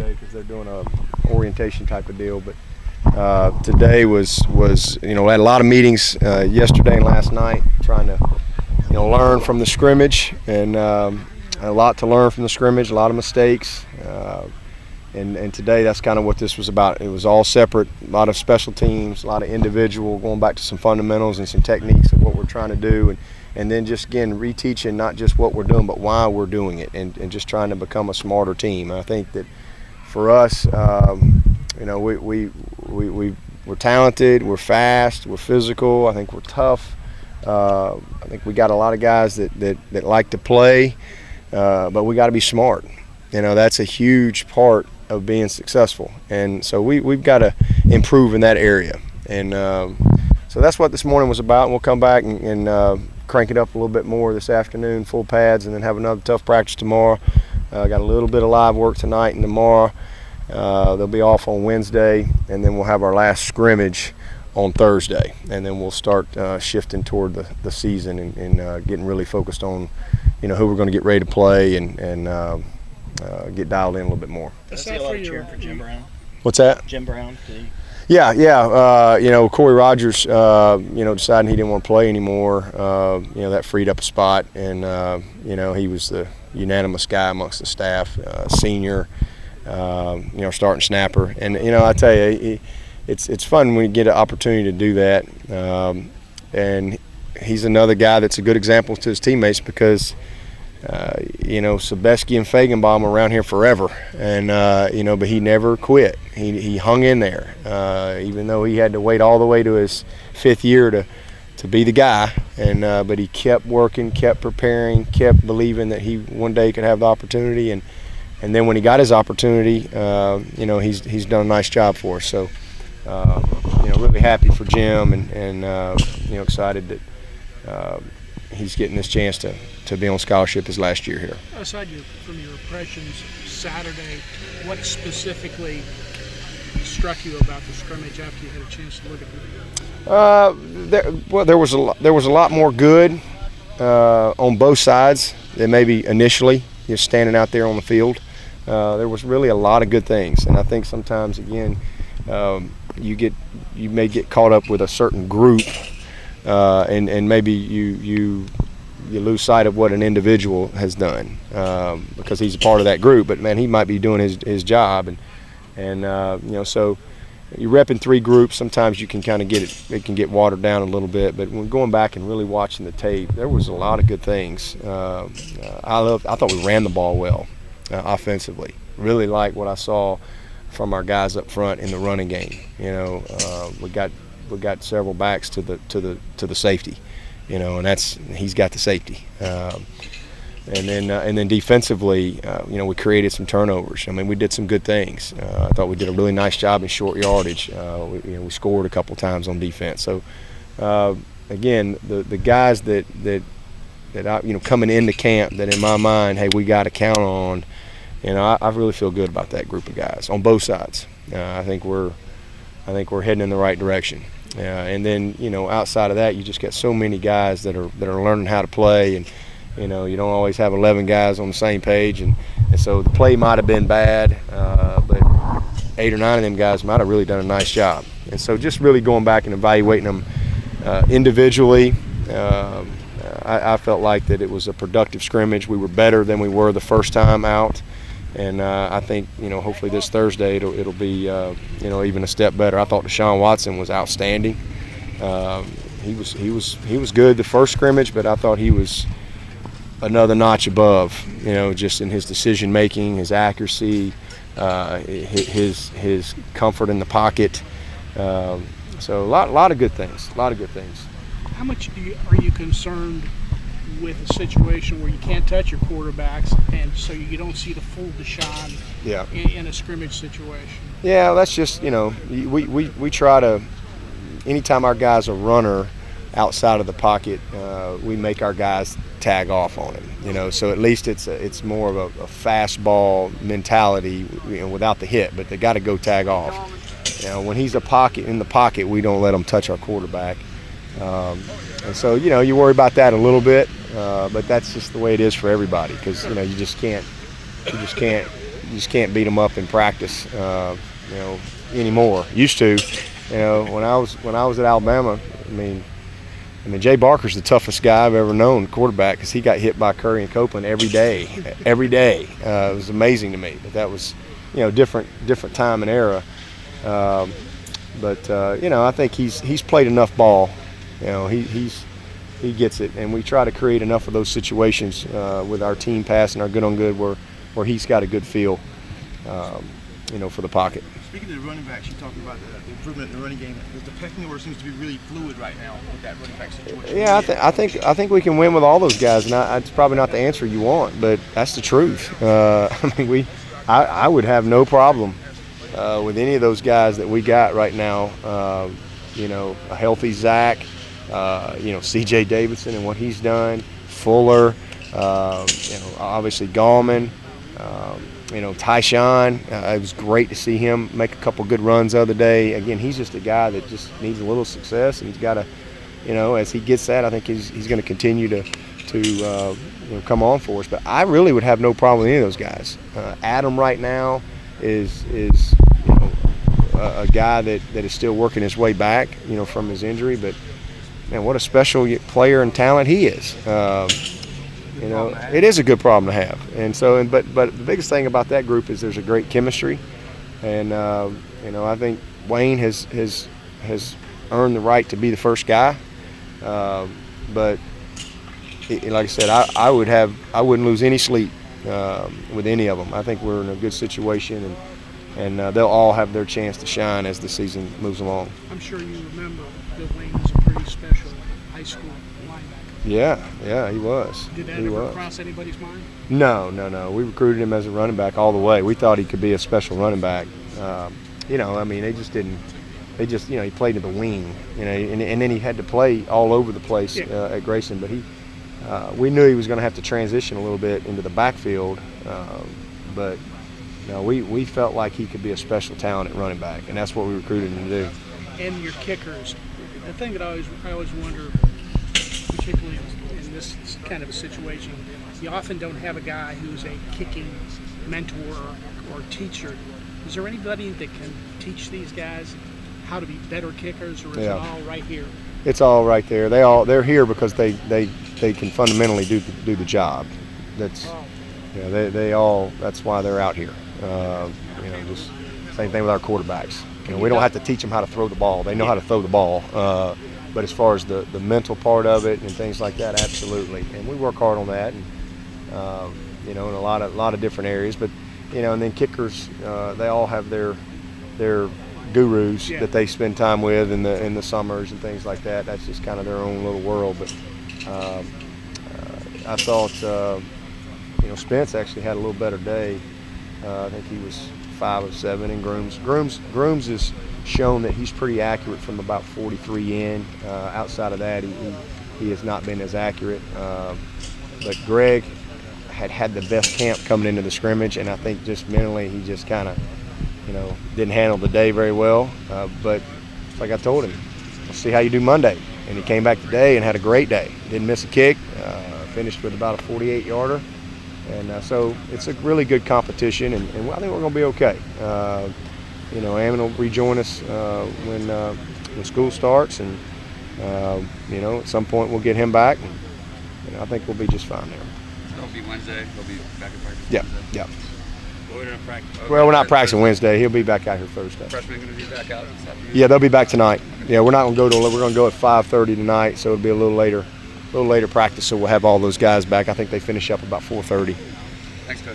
today because they're doing a orientation type of deal. But today was we had a lot of meetings yesterday and last night trying to learn from the scrimmage, and a lot to learn from the scrimmage, a lot of mistakes. And today, that's kind of what this was about. It was all separate, a lot of special teams, a lot of individual, going back to some fundamentals and some techniques of what we're trying to do. And then just, again, reteaching not just what we're doing, but why we're doing it, and just trying to become a smarter team. I think that for us, we're talented, we're fast, we're physical. I think we're tough. I think we got a lot of guys that like to play, but we got to be smart. That's a huge part of being successful, and so we've got to improve in that area. And so that's what this morning was about, and we'll come back and crank it up a little bit more this afternoon, full pads, and then have another tough practice tomorrow. Got a little bit of live work tonight and tomorrow. They'll be off on Wednesday, and then we'll have our last scrimmage on Thursday, and then we'll start shifting toward the season and getting really focused on who we're going to get ready to play and get dialed in a little bit more. I see a lot of cheering for Jim Brown. What's that? Jim Brown. Yeah. Corey Rogers, deciding he didn't want to play anymore. That freed up a spot, and he was the unanimous guy amongst the staff, senior, starting snapper. And I tell you, it's fun when you get an opportunity to do that. And he's another guy that's a good example to his teammates because. Sebeski and Fagenbaum were around here forever, and but he never quit. He hung in there, even though he had to wait all the way to his 5th year to be the guy. And but he kept working, kept preparing, kept believing that he one day could have the opportunity. And then when he got his opportunity, he's done a nice job for us. So really happy for Jim, and excited that. He's getting this chance to be on scholarship his last year here. Aside from your impressions Saturday, what specifically struck you about the scrimmage after you had a chance to look at it? There was a lot more good on both sides than maybe initially just standing out there on the field. There was really a lot of good things, and I think sometimes again you may get caught up with a certain group. And maybe you lose sight of what an individual has done because he's a part of that group. But man, he might be doing his job, and so you're repping 3 groups. Sometimes you can kind of it can get watered down a little bit. But when going back and really watching the tape, there was a lot of good things. I thought we ran the ball well offensively. Really liked what I saw from our guys up front in the running game. We got several backs to the safety, and he's got the safety. And then defensively, we created some turnovers. I mean, we did some good things. I thought we did a really nice job in short yardage. We scored a couple times on defense. So again, the guys that coming into camp that in my mind, hey, we got to count on. I really feel good about that group of guys on both sides. I think we're heading in the right direction. And then outside of that, you just got so many guys that are learning how to play, and you don't always have 11 guys on the same page, and so the play might have been bad, but 8 or 9 of them guys might have really done a nice job. And so just really going back and evaluating them individually, I felt like that it was a productive scrimmage. We were better than we were the first time out. And I think hopefully this Thursday it'll be even a step better. I thought Deshaun Watson was outstanding. He was good the first scrimmage, but I thought he was another notch above. Just in his decision making, his accuracy, his comfort in the pocket. So a lot of good things. A lot of good things. How much are you concerned with a situation where you can't touch your quarterbacks, and so you don't see the full Deshaun in a scrimmage situation? Yeah, that's just we try to. Anytime our guys are runner outside of the pocket, we make our guys tag off on him. So at least it's more of a fastball mentality, without the hit, but they got to go tag off. When he's in the pocket, we don't let him touch our quarterback. And so you worry about that a little bit, but that's just the way it is for everybody, because you just can't just can't beat them up in practice, anymore. Used to, when I was at Alabama. I mean, Jay Barker's the toughest guy I've ever known, quarterback, because he got hit by Curry and Copeland every day. It was amazing to me. But that was, different time and era. But I think he's played enough ball. He gets it, and we try to create enough of those situations with our team pass and our good on good where he's got a good feel, for the pocket. Speaking of the running backs, you talking about the improvement in the running game. The pecking order seems to be really fluid right now with that running back situation. Yeah, I think we can win with all those guys, and it's probably not the answer you want, but that's the truth. I would have no problem with any of those guys that we got right now. A healthy Zach, C.J. Davidson and what he's done, Fuller, obviously Gallman. Tyshawn, it was great to see him make a couple good runs the other day. Again, he's just a guy that just needs a little success, and he's got to, as he gets that, I think he's going to continue to come on for us. But I really would have no problem with any of those guys. Adam right now is a guy that is still working his way back, from his injury. But man, what a special player and talent he is. It is a good problem to have, and so. But the biggest thing about that group is there's a great chemistry, and I think Wayne has earned the right to be the first guy. But like I said, I wouldn't lose any sleep with any of them. I think we're in a good situation, and they'll all have their chance to shine as the season moves along. I'm sure you remember Bill Wayne was a pretty special high school linebacker. Yeah, he was. Did that ever cross anybody's mind? No. We recruited him as a running back all the way. We thought he could be a special running back. They just didn't. They just, he played to the wing, and then he had to play all over the place at Grayson. But we knew he was going to have to transition a little bit into the backfield. But we felt like he could be a special talent at running back, and that's what we recruited him to do. And your kickers, the thing that I always wonder, particularly in this kind of a situation, you often don't have a guy who's a kicking mentor or teacher. Is there anybody that can teach these guys how to be better kickers, or is it all right here? It's all right there. They're here because they can fundamentally do the job. That's that's why they're out here. Just same thing with our quarterbacks. We don't have to teach them how to throw the ball. They know how to throw the ball. But as far as the mental part of it and things like that, absolutely. And we work hard on that, and in a lot of different areas. But and then kickers, they all have their gurus that they spend time with in the summers and things like that. That's just kind of their own little world. But I thought Spence actually had a little better day. I think he was 5 of 7 in Grooms. Grooms has shown that he's pretty accurate from about 43 in. Outside of that, he has not been as accurate. But Greg had the best camp coming into the scrimmage, and I think just mentally he just kind of didn't handle the day very well. But like I told him, we'll see how you do Monday. And he came back today and had a great day. Didn't miss a kick. Finished with about a 48-yarder. And so it's a really good competition, and I think we're going to be okay. Ammon will rejoin us when school starts, and at some point we'll get him back, and I think we'll be just fine there. So it'll be Wednesday. He'll be back in practice. Yeah. Wednesday? Yeah. We're going to practice. Okay. Well, we're not practicing Wednesday. He'll be back out here Thursday. Freshmen going to be back out this afternoon? Yeah, they'll be back tonight. Yeah, we're not going to go we're going to go at 5:30 tonight, so it'll be a little later practice. So we'll have all those guys back. I think they finish up about 4:30. Thanks, Coach.